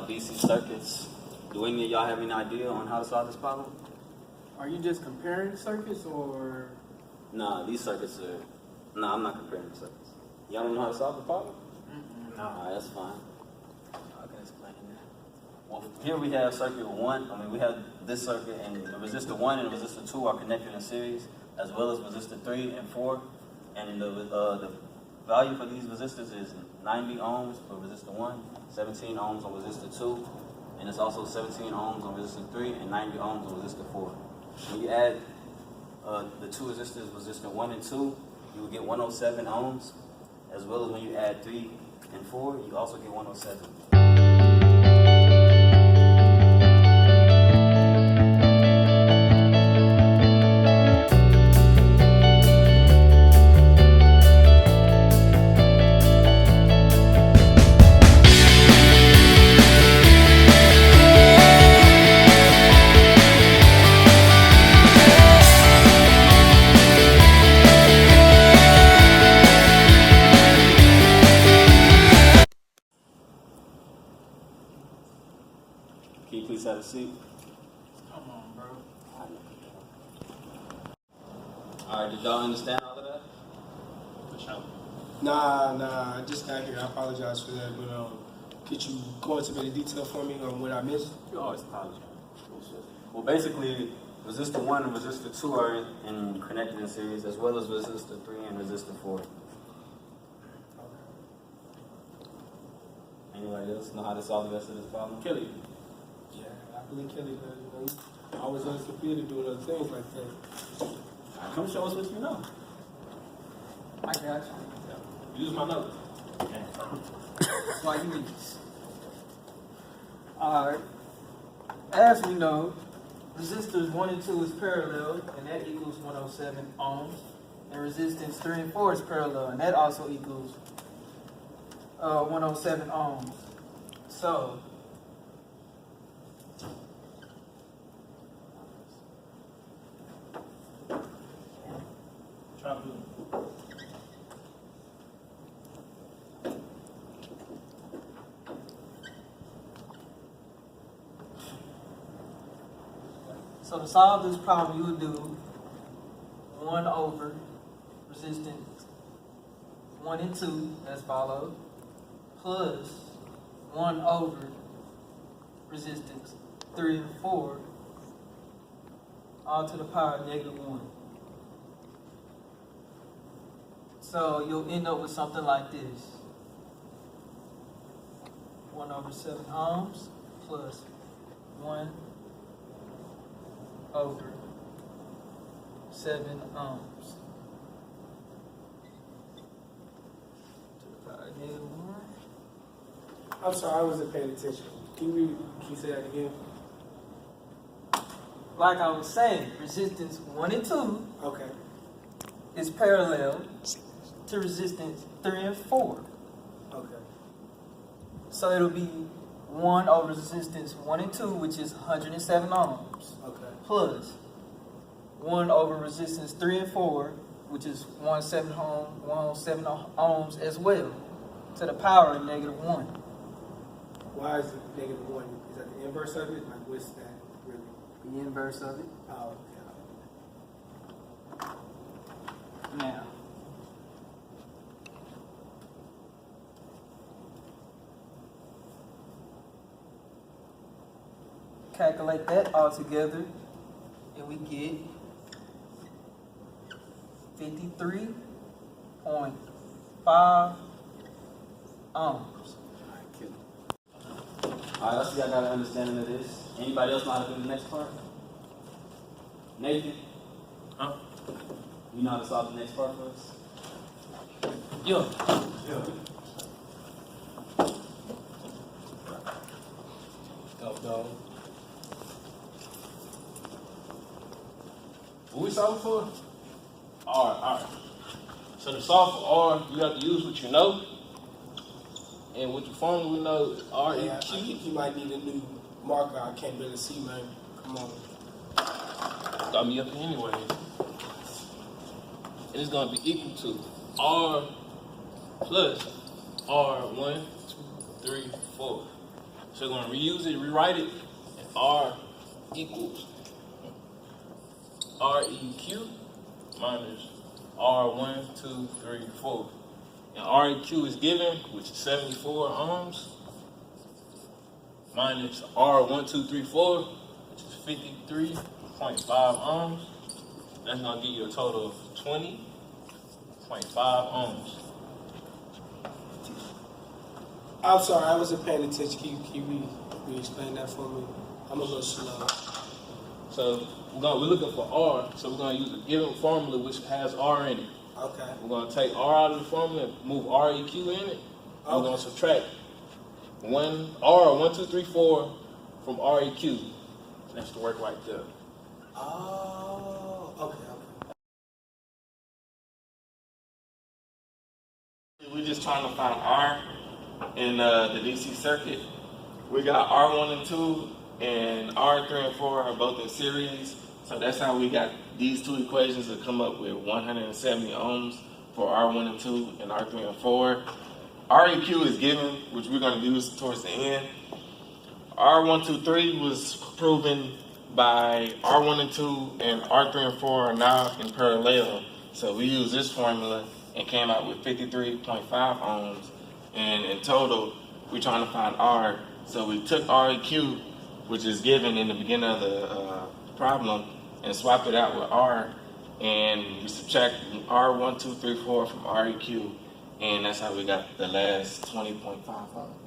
DC circuits. Do any of y'all have any idea on how to solve this problem? Are you just comparing circuits or? Nah, these circuits are... Nah, I'm not comparing the circuits. Y'all don't know how to solve the problem? No. Alright, that's fine. I can explain that. Well, here we have circuit 1. We have this circuit, and the resistor 1 and the resistor 2 are connected in series, as well as resistor 3 and 4. And the value for these resistors is 90 ohms for resistor 1, 17 ohms on resistor 2, and it's also 17 ohms on resistor 3 and 90 ohms on resistor 4. When you add the two resistors, resistor 1 and 2, you will get 107 ohms, as well as when you add 3 and 4, you also get 107. Can you please have a seat? Come on, bro. Alright, did y'all understand all of that? For sure. Nah, I just got here. I apologize for that, but could you go into any detail for me on what I missed? You always apologize. Well, basically, resistor 1 and resistor 2 are connected in series, as well as resistor 3 and resistor 4. Anybody else know how to solve the rest of this problem? Kelly. Yeah, I believe Kelly does. I always on his computer doing other things like that. Come show us what you know. I got you. Use my notes. That's why you need this. Alright. As we know, resistors 1 and 2 is parallel, and that equals 107 ohms. And resistance 3 and 4 is parallel, and that also equals 107 ohms. So, Try to do it. So to solve this problem, you would do 1 over resistance 1 and 2 as follows, plus 1 over resistance 3 and 4, all to the power of -1. So you'll end up with something like this. 1 over 7 ohms plus 1 over 7 ohms to the power of -1. I'm sorry, I wasn't paying attention. Can you say that again? Like I was saying, resistance 1 and 2 Okay. is parallel to resistance 3 and 4. Okay. So it'll be 1 over resistance 1 and 2, which is 107 ohms, Okay. plus 1 over resistance 3 and 4, which is 107 ohms as well, to the power of -1. Why is it -1? Is that the inverse of it? Like, what's that really? The inverse of it. Oh, okay. Now, calculate that all together, and we get 53.5 ohms. Alright, let's see, I got an understanding of this. Anybody else know how to do the next part? Nathan? Huh? You know how to solve the next part for us? Yeah. Dog. What we solving for? R. So to solve for R, you have to use what you know. And with the formula we know, R Yeah, I equals Q. think you might need a new marker. I can't really see, man. Come on. Got me up here anyway. And it's going to be equal to R plus R1, 2, 3, 4. So we're gonna reuse it, rewrite it, and R equals REQ minus R1, 2, 3, 4. And REQ is given, which is 74 ohms, minus R1, 2, 3, 4, which is 53.5 ohms. That's gonna give you a total of 20.5 ohms. I'm sorry, I wasn't paying attention. Can you re-explain that for me? I'm a little slow. So we're looking for R, so we're gonna use a given formula which has R in it. Okay. We're gonna take R out of the formula and move REQ in it. We're gonna subtract R1, 2, 3, 4 from REQ. That's the work right there. Oh, okay. We're just trying to find R in the DC circuit. We got R1 and 2 and R3 and 4 are both in series. So that's how we got these two equations to come up with 170 ohms for R1 and 2 and R3 and 4. REQ is given, which we're going to use towards the end. R1, 2, 3 was proven by R1 and 2 and R3 and 4 are now in parallel. So we used this formula and came out with 53.5 ohms. And in total, we're trying to find R. So we took REQ, which is given in the beginning of the problem, and swapped it out with R. And we subtracted R1, 2, 3, 4 from REQ. And that's how we got the last 20.5 ohms.